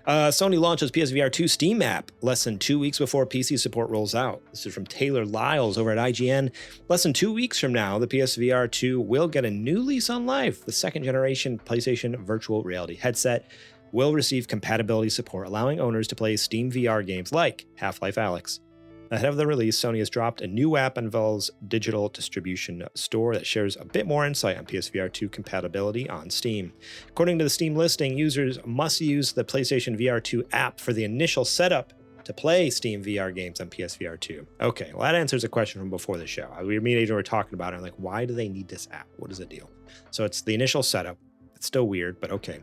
Sony launches PSVR2 Steam app less than 2 weeks before PC support rolls out. This is from Taylor Lyles over at IGN. Less than 2 weeks from now, the PSVR2 will get a new lease on life. The second generation PlayStation virtual reality headset will receive compatibility support, allowing owners to play Steam VR games like Half-Life Alyx. Ahead of the release, Sony has dropped a new app and Valve's digital distribution store that shares a bit more insight on PSVR2 compatibility on Steam. According to the Steam listing, users must use the PlayStation VR2 app for the initial setup to play Steam VR games on PSVR2. Okay, well, that answers a question from before the show. We immediately were talking about it. I'm like, why do they need this app? What is the deal? So it's the initial setup. It's still weird, but okay.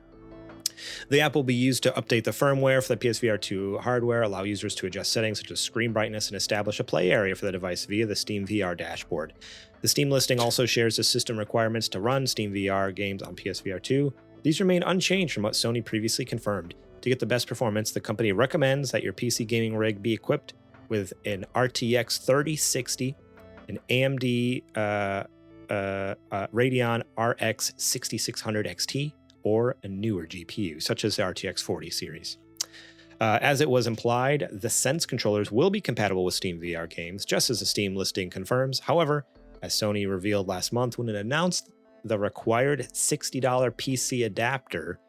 The app will be used to update the firmware for the PSVR2 hardware, allow users to adjust settings such as screen brightness, and establish a play area for the device via the Steam VR dashboard. The Steam listing also shares the system requirements to run Steam VR games on PSVR2. These remain unchanged from what Sony previously confirmed. To get the best performance, the company recommends that your PC gaming rig be equipped with an RTX 3060, an AMD Radeon RX 6600 XT, or a newer GPU, such as the RTX 40 series. As it was implied, the Sense controllers will be compatible with Steam VR games, just as the Steam listing confirms. However, as Sony revealed last month when it announced the required $60 PC adapter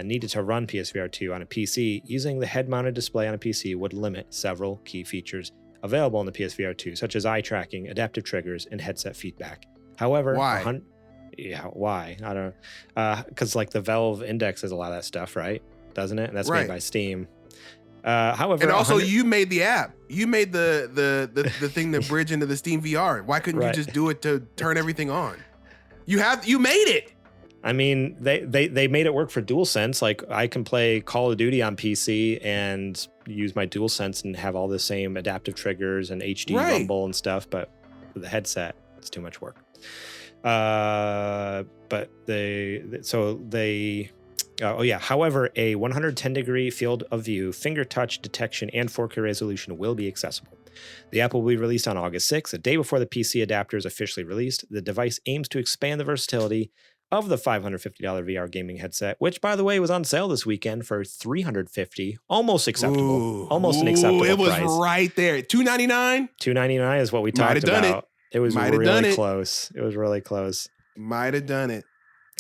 needed to run PSVR2 on a PC, using the head-mounted display on a PC would limit several key features available on the PSVR2, such as eye tracking, adaptive triggers, and headset feedback. However, why? Why? I don't know. Because like the Valve indexes a lot of that stuff, right? Doesn't it? And that's made by Steam. However, and also you made the app. You made the thing to bridge into the Steam VR. Why couldn't you just do it to turn everything on? You made it. I mean, they made it work for DualSense. Like I can play Call of Duty on PC and use my DualSense and have all the same adaptive triggers and HD rumble and stuff, but with the headset, it's too much work. However, a 110-degree field of view, finger touch detection, and 4K resolution will be accessible. The app will be released on August 6th, a day before the PC adapter is officially released. The device aims to expand the versatility of the $550 VR gaming headset, which, by the way, was on sale this weekend for $350. Almost acceptable. Almost an acceptable price. It was right there. $299? $299 is what we talked about. It was really close. It was really close. Might have done it.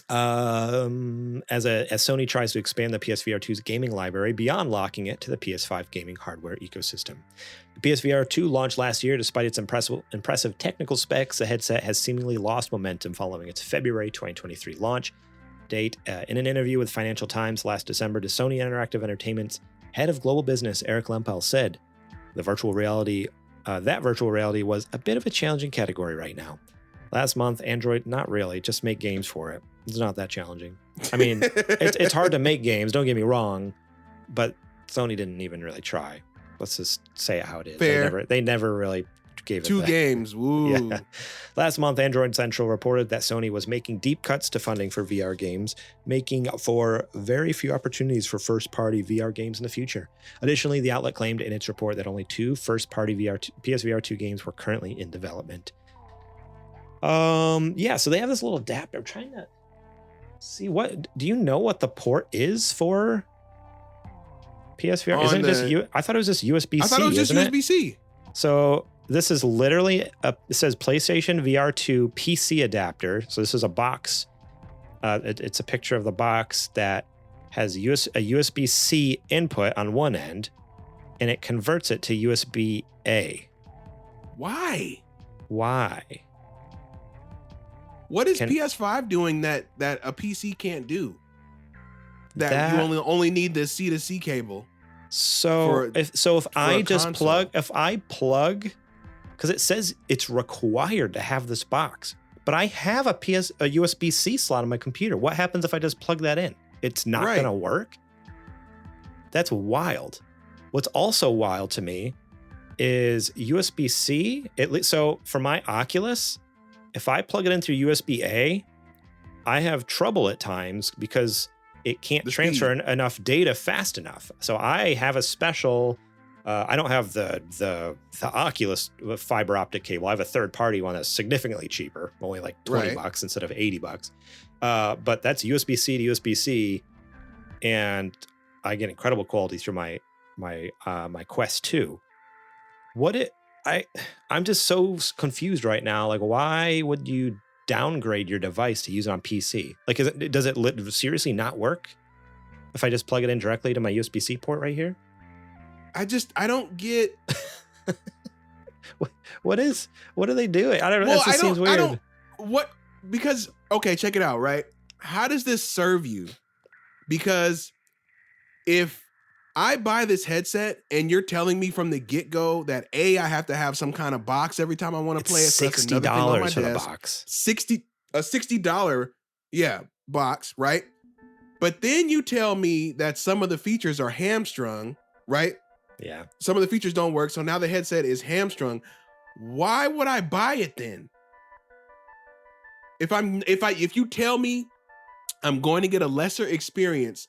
As Sony tries to expand the PSVR2's gaming library beyond locking it to the PS5 gaming hardware ecosystem. The PSVR2 launched last year. Despite its impressive technical specs, the headset has seemingly lost momentum following its February 2023 launch date. In an interview with Financial Times last December, Sony Interactive Entertainment's head of global business, Eric Lempel, said that virtual reality was a bit of a challenging category right now. Last month, Android, not really, just make games for it. It's not that challenging. I mean, it's hard to make games, don't get me wrong, but Sony didn't even really try. Let's just say it how it is. Fair. They never really gave it two games. Woo. Yeah. Last month, Android Central reported that Sony was making deep cuts to funding for VR games, making for very few opportunities for first-party VR games in the future. Additionally, the outlet claimed in its report that only 2 first-party PSVR2 games were currently in development. So they have this little adapter. I'm trying to see do you know what the port is for PSVR? Isn't it just I thought it was just USB-C. I thought it was just USB-C. So this is literally it says PlayStation VR2 PC adapter. So this is a box. It's a picture of the box that has a USB-C input on one end, and it converts it to USB-A. Why? What is PS5 doing that a PC can't do? That you only need the C to C cable. So if I plug, because it says it's required to have this box, but I have a USB-C slot on my computer. What happens if I just plug that in? It's not going to work? That's wild. What's also wild to me is USB-C. So for my Oculus, if I plug it in through USB-A, I have trouble at times because it can't transfer enough data fast enough. So I have a special, I don't have the Oculus fiber optic cable. I have a third party one that's significantly cheaper, only like $20 instead of $80. But that's USB-C to USB-C. And I get incredible quality through my Quest 2. I'm just so confused right now. Like, why would you downgrade your device to use it on PC? Like, does it seriously not work if I just plug it in directly to my USB-C port right here? I don't get what are they doing? I don't know. Well, seems weird. Because okay, check it out, right? How does this serve you? Because if I buy this headset and you're telling me from the get-go that I have to have some kind of box every time I want to play it. $60 for the box. $60 box, right? But then you tell me that some of the features are hamstrung, right? Yeah. Some of the features don't work, so now the headset is hamstrung. Why would I buy it then? If you tell me I'm going to get a lesser experience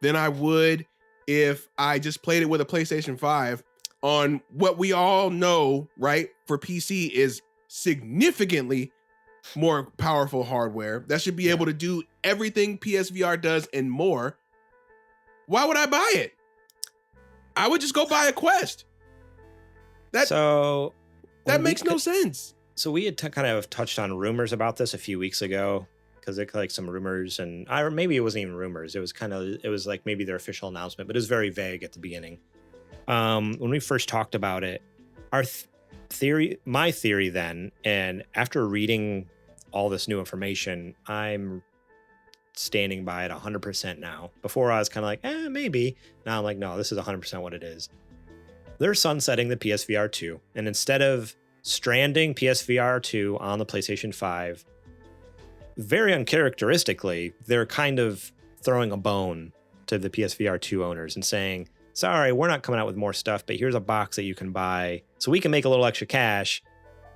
than I would if I just played it with a PlayStation 5 on what we all know, right, for PC is significantly more powerful hardware that should be able to do everything PSVR does and more. Why would I buy it? I would just go buy a Quest. That makes no sense. So we had kind of touched on rumors about this a few weeks ago, because it like some rumors, and maybe it wasn't even rumors. It was like maybe their official announcement, but it was very vague at the beginning. When we first talked about it, my theory then, and after reading all this new information, I'm standing by it 100% now. Before I was kind of like, maybe. Now I'm like, no, this is 100% what it is. They're sunsetting the PSVR2, and instead of stranding PSVR2 on the PlayStation 5, very uncharacteristically, they're kind of throwing a bone to the PSVR2 owners and saying, sorry, we're not coming out with more stuff, but here's a box that you can buy so we can make a little extra cash,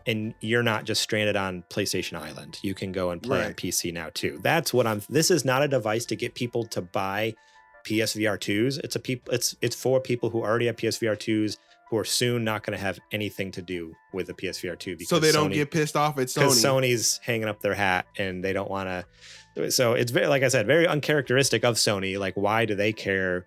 and you're not just stranded on PlayStation Island. You can go and play on PC now too. That's what this is not a device to get people to buy PSVR2s. It's for people who already have PSVR2s who are soon not going to have anything to do with the PSVR2 because so they don't get pissed off at Sony. Because Sony's hanging up their hat and they don't want to. So it's very, like I said, very uncharacteristic of Sony. Like, why do they care?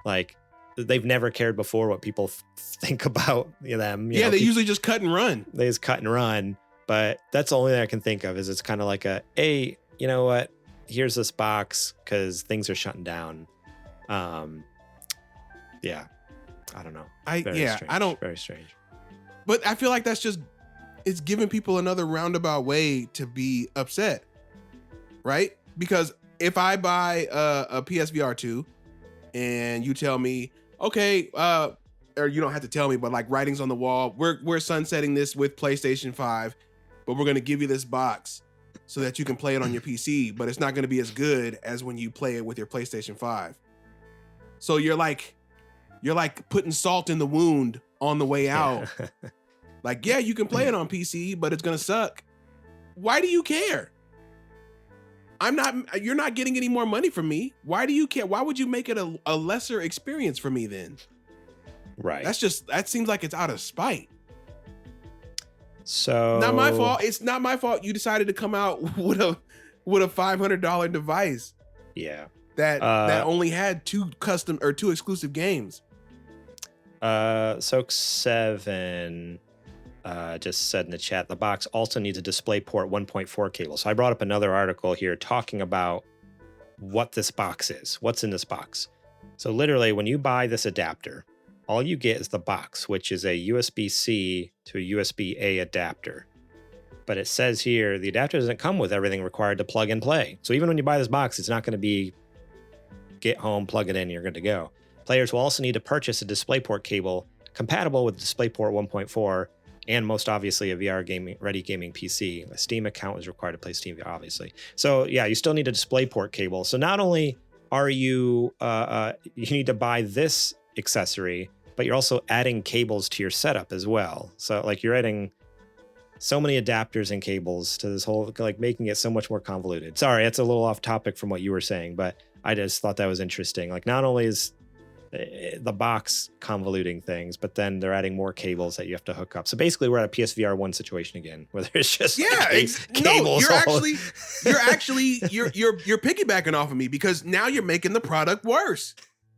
Like, they've never cared before what people think about them. They usually just cut and run. They just cut and run. But that's the only thing I can think of is it's kind of like hey, you know what? Here's this box because things are shutting down. I don't know. Very strange. But I feel like it's giving people another roundabout way to be upset, right? Because if I buy a PSVR 2 and you tell me, okay, or you don't have to tell me, but like writings on the wall, we're sunsetting this with PlayStation 5, but we're going to give you this box so that you can play it on your PC, but it's not going to be as good as when you play it with your PlayStation 5. So you're like putting salt in the wound on the way out. Like, you can play it on PC, but it's going to suck. Why do you care? You're not getting any more money from me. Why do you care? Why would you make it a lesser experience for me then? Right. That seems like it's out of spite. So not my fault. It's not my fault you decided to come out with a $500 device. Yeah. That only had two exclusive games. Soak7 just said in the chat, the box also needs a DisplayPort 1.4 cable. So I brought up another article here talking about what this box is. What's in this box? So literally, when you buy this adapter, all you get is the box, which is a USB-C to a USB-A adapter. But it says here, the adapter doesn't come with everything required to plug and play. So even when you buy this box, it's not going to be get home, plug it in, you're good to go. Players will also need to purchase a DisplayPort cable compatible with DisplayPort 1.4 and most obviously a VR-ready gaming PC. A Steam account is required to play Steam VR, obviously. So yeah, you still need a DisplayPort cable. So not only are you need to buy this accessory, but you're also adding cables to your setup as well. So like you're adding so many adapters and cables to this whole, like making it so much more convoluted. Sorry, it's a little off topic from what you were saying, but I just thought that was interesting. Like not only is the box convoluting things, but then they're adding more cables that you have to hook up. So basically we're at a PSVR 1 situation again, where there's just cables. No, you're piggybacking off of me because now you're making the product worse.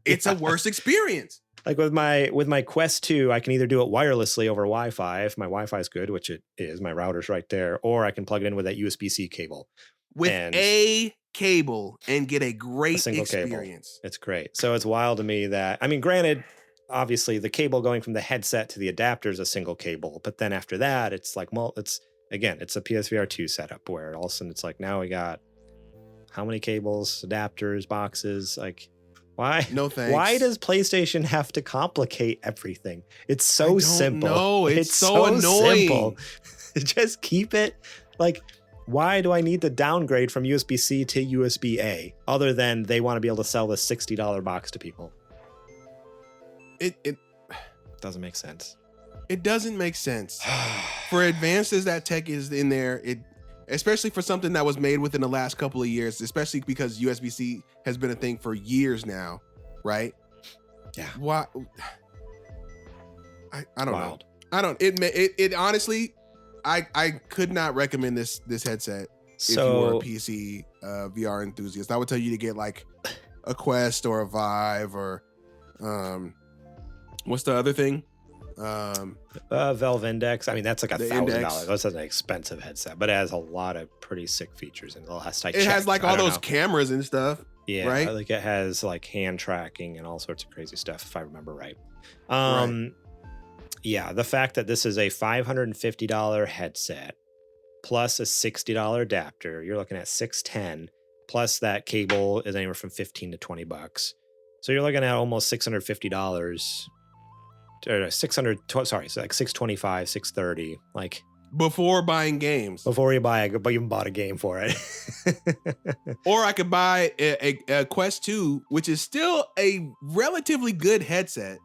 it's a worse experience. Like with my Quest 2, I can either do it wirelessly over Wi-Fi if my Wi-Fi is good, which it is, my router's right there, or I can plug it in with that USB-C cable. With And a cable and get a great single experience. Cable. It's great. So it's wild to me that, I mean, granted, obviously the cable going from the headset to the adapter is a single cable, but then after that, it's like, well, it's a PSVR2 setup where all of a sudden it's like, now we got how many cables, adapters, boxes, like why? No thanks. Why does PlayStation have to complicate everything? It's so simple. No, it's so annoying. Simple. Just keep it like, why do I need to downgrade from USB-C to USB-A other than they want to be able to sell the $60 box to people? It doesn't make sense. It doesn't make sense. For advanced as that tech is in there, especially for something that was made within the last couple of years, especially because USB-C has been a thing for years now, right? Yeah. Why? I don't know. I don't. It honestly, I could not recommend this headset if you were a PC VR enthusiast. I would tell you to get like a Quest or a Vive or what's the other thing? Valve Index. I mean, that's like $1,000. That's an expensive headset, but it has a lot of pretty sick features. And it has like all those cameras and stuff. Yeah, right. Like it has like hand tracking and all sorts of crazy stuff, if I remember right. Right. Yeah, the fact that this is a $550 headset plus a $60 adapter, you're looking at $610, plus that cable is anywhere from $15 to $20. So you're looking at almost $650. Or 600, sorry, so like 625, 630, like before buying games. Before you buy but you bought a game for it. Or I could buy a Quest 2, which is still a relatively good headset,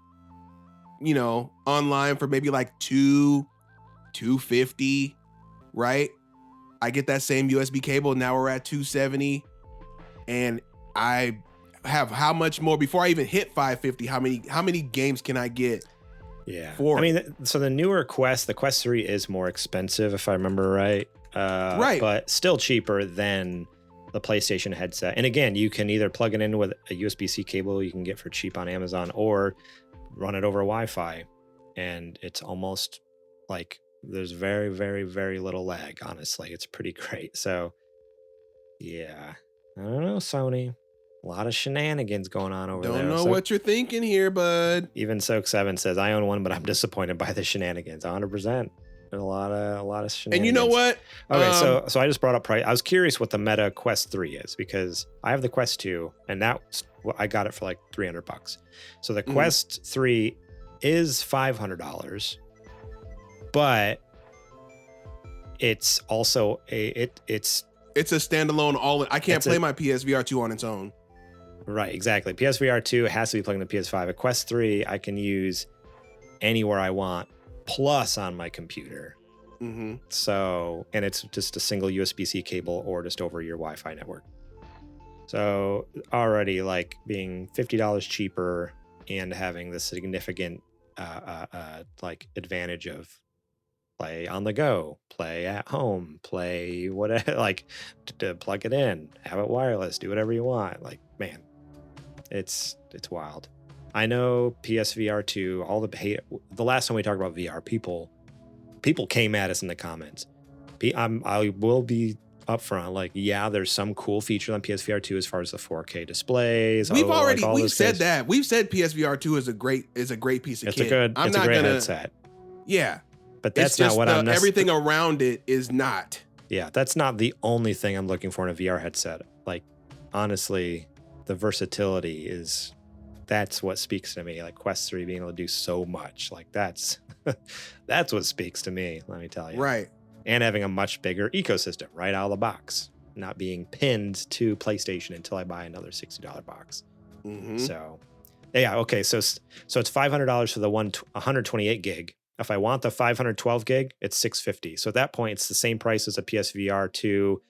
you know, online for maybe like $250, right? I get that same USB cable. Now we're at $270, and I have how much more before I even hit $550? How many games can I get? Yeah. I mean, so the newer Quest, the Quest 3 is more expensive, if I remember right. Right. But still cheaper than the PlayStation headset. And again, you can either plug it in with a USB-C cable you can get for cheap on Amazon, or run it over Wi-Fi. And it's almost like there's very, very, very little lag, honestly. It's pretty great. So, yeah. I don't know, Sony. A lot of shenanigans going on over there. Don't know what you're thinking here, bud. Even Soak7 says, I own one, but I'm disappointed by the shenanigans. 100%. There's a lot of shenanigans. And you know what? Okay, so I just brought up price. I was curious what the Meta Quest 3 is, because I have the Quest 2, and I got it for like $300. So the Quest 3 is $500, but it's also it's a standalone I can't play my PSVR2 on its own. Right, exactly. PSVR2 has to be plugged into PS5. A Quest 3 I can use anywhere I want, plus on my computer. Mm-hmm. So, and it's just a single USB-C cable or just over your Wi-Fi network. So already like being $50 cheaper and having the significant like advantage of play on the go, play at home, play whatever, like to plug it in, have it wireless, do whatever you want. Like, man, it's wild. I know PSVR2, all the hate. The last time we talked about VR, people came at us in the comments. I will be upfront, like, yeah, there's some cool features on PSVR2 as far as the 4K displays. We've said that. We've said PSVR2 is a great piece of kit. It's a great headset. Yeah. But that's not what I'm... Everything around it is not. Yeah, that's not the only thing I'm looking for in a VR headset. Like, honestly, the versatility that's what speaks to me. Like Quest 3 being able to do so much. Like, that's what speaks to me, let me tell you. Right. And having a much bigger ecosystem right out of the box. Not being pinned to PlayStation until I buy another $60 box. Mm-hmm. So, yeah, okay. So it's $500 for the 128 gig. If I want the 512 gig, it's $650. So at that point, it's the same price as a PSVR 2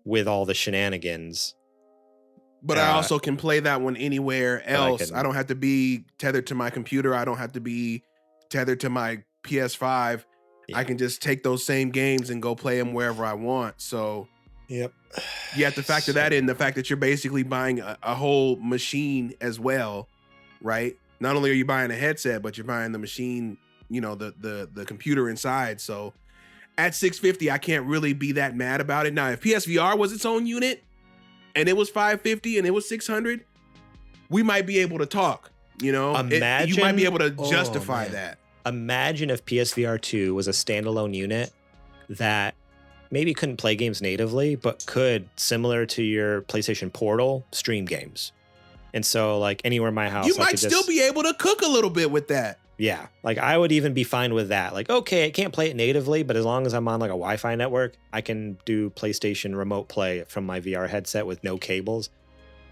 with all the shenanigans. But I also can play that one anywhere else. I don't have to be tethered to my computer. I don't have to be tethered to my PS5. Yeah. I can just take those same games and go play them wherever I want. So, yep. You have to factor that in, the fact that you're basically buying a whole machine as well. right? Not only are you buying a headset, but you're buying the machine, you know, the computer inside. So at $650, I can't really be that mad about it. Now, if PSVR was its own unit and it was $550 and it was $600, we might be able to talk. You know, you might be able to justify that. Imagine if PSVR2 was a standalone unit that maybe couldn't play games natively, but could, similar to your PlayStation Portal, stream games. And so, like, anywhere in my house, you might still be able to cook a little bit with that. Yeah, like I would even be fine with that. Like, okay, I can't play it natively, but as long as I'm on like a Wi-Fi network, I can do PlayStation remote play from my VR headset with no cables.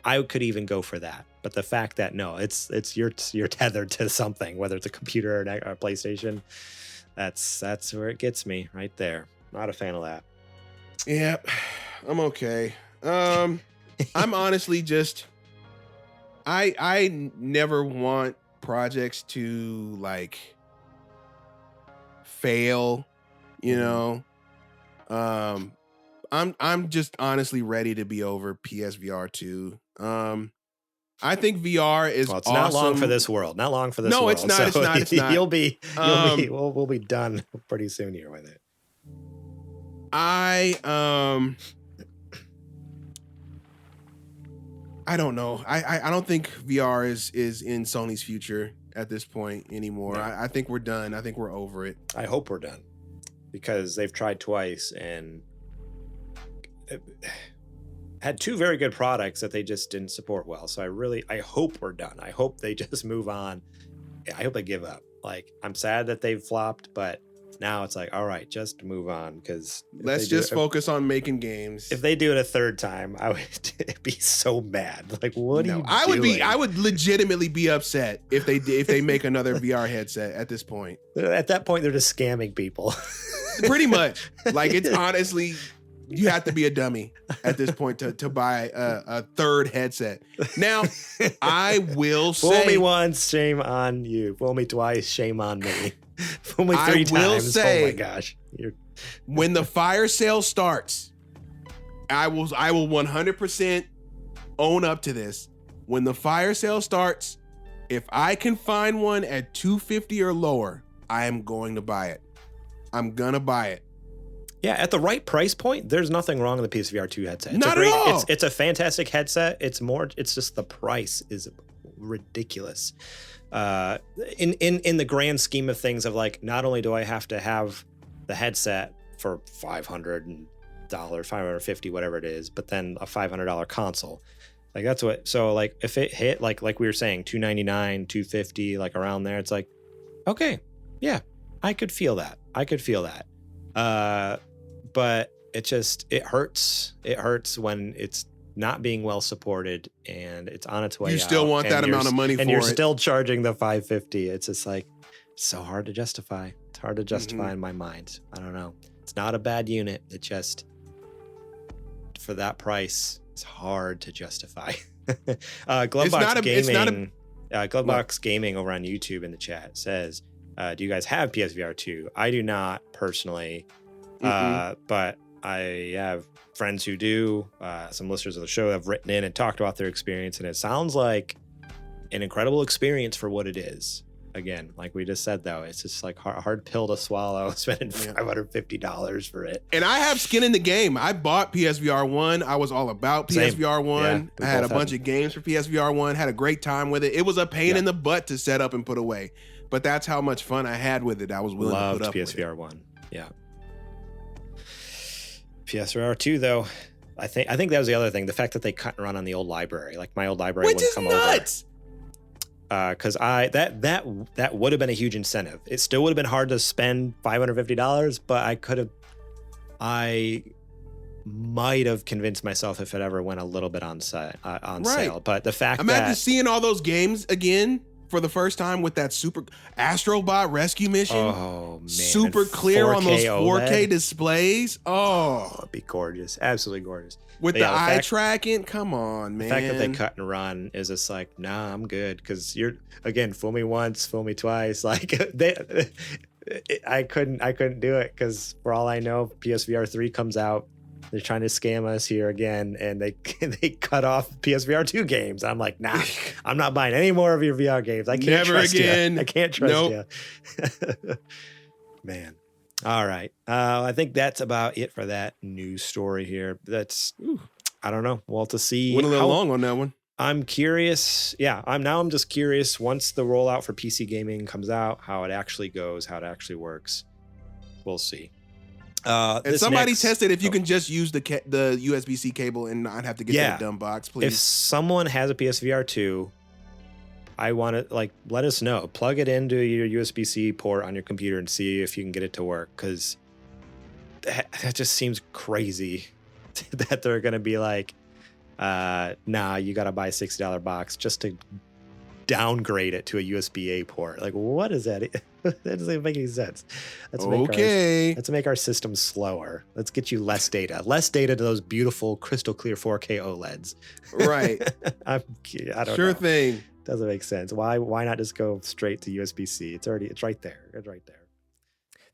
I could even go for that. But the fact that no, it's you're tethered to something, whether it's a computer or a PlayStation, that's where it gets me right there. Not a fan of that. Yeah, I'm okay. I'm honestly just I never want projects to like fail, you know. I'm just honestly ready to be over PSVR2. I think VR is it's awesome. not long for this world. Not long for this world. No, it's not. So it's not. We'll be done pretty soon here with it. I don't know. I don't think VR is in Sony's future at this point anymore. No. I think we're done. I think we're over it. I hope we're done because they've tried twice and had two very good products that they just didn't support well. So I hope we're done. I hope they just move on. I hope they give up. Like, I'm sad that they've flopped, but now it's like, all right, just move on, because let's just focus on making games. If they do it a third time, I would be so mad. Like, what are you doing? I would legitimately be upset if they make another VR headset at this point. At that point, they're just scamming people. Pretty much. Like, it's honestly, you have to be a dummy at this point to buy a third headset. Now, I will say, fool me once, shame on you. Fool me twice, shame on me. Fool me three times. Say, oh my gosh! When the fire sale starts, I will 100% own up to this. When the fire sale starts, if I can find one at $250 or lower, I am going to buy it. I'm gonna buy it. Yeah, at the right price point, there's nothing wrong with the PSVR2 headset. Not at all. It's a fantastic headset. It's just the price is ridiculous. In the grand scheme of things, of like, not only do I have to have the headset for $500, $550, whatever it is, but then a $500 console. Like, that's what. So like, if it hit like we were saying, $299, $250, like around there, it's like, okay, yeah, I could feel that. But it hurts. It hurts when it's not being well supported and it's on its way. You still want that amount of money for it, and you're still charging the $550. It's just like, so hard to justify. It's hard to justify in my mind. I don't know. It's not a bad unit. It just, for that price, it's hard to justify. Glovebox Gaming. Glovebox Gaming over on YouTube in the chat says, do you guys have PSVR2? I do not personally, but I have friends who do. Some listeners of the show have written in and talked about their experience, and it sounds like an incredible experience for what it is. Again, like we just said, though, it's just like a hard pill to swallow, spending $550 for it. And I have skin in the game. I bought PSVR 1. I was all about PSVR 1. Yeah, I had a bunch of games for PSVR 1, had a great time with it. It was a pain in the butt to set up and put away, but that's how much fun I had with it. I was willing to put up PSVR with it. 1. Yeah. PSVR2, though, I think that was the other thing. The fact that they cut and run on the old library, like my old library, wouldn't come nuts. Over. Because that would have been a huge incentive. It still would have been hard to spend $550, but I might have convinced myself if it ever went a little bit on sale. But the fact imagine seeing all those games again for the first time with that super Astrobot rescue mission. Oh man, super clear on those 4K OLED displays. It'd be gorgeous, absolutely gorgeous. With the eye tracking, come on, man. The fact that they cut and run is just like, nah, I'm good. Because you're, again, fool me once, fool me twice. Like I couldn't do it, because for all I know, PSVR 3 comes out they're trying to scam us here again, and they cut off PSVR2 games. I'm like, nah, I'm not buying any more of your VR games. I can't trust you. I can't trust you. Man. All right. I think that's about it for that news story here. That's, I don't know. We'll have to see. Went a little long on that one. I'm curious. Yeah, I'm just curious once the rollout for PC gaming comes out, how it actually goes, how it actually works. We'll see. And somebody tested if you can just use the USB-C cable and not have to get that dumb box, please. If someone has a PSVR 2, I want to let us know. Plug it into your USB-C port on your computer and see if you can get it to work, because that just seems crazy that they're going to be like, nah, you got to buy a $60 box just to downgrade it to a USB-A port. Like, what is that? That doesn't make any sense. Let's make our system slower. Let's get you less data to those beautiful crystal clear 4K OLEDs. Right. I don't know. Sure thing. Doesn't make sense. Why not just go straight to USB-C? It's right there. It's right there.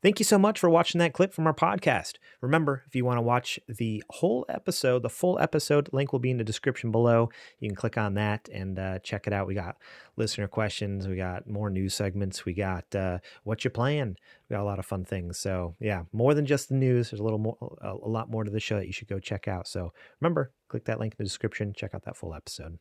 Thank you so much for watching that clip from our podcast. Remember, if you want to watch the whole episode, the full episode, link will be in the description below. You can click on that and check it out. We got listener questions. We got more news segments. We got what you playing. We got a lot of fun things. So yeah, more than just the news. There's a lot more to the show that you should go check out. So remember, click that link in the description. Check out that full episode.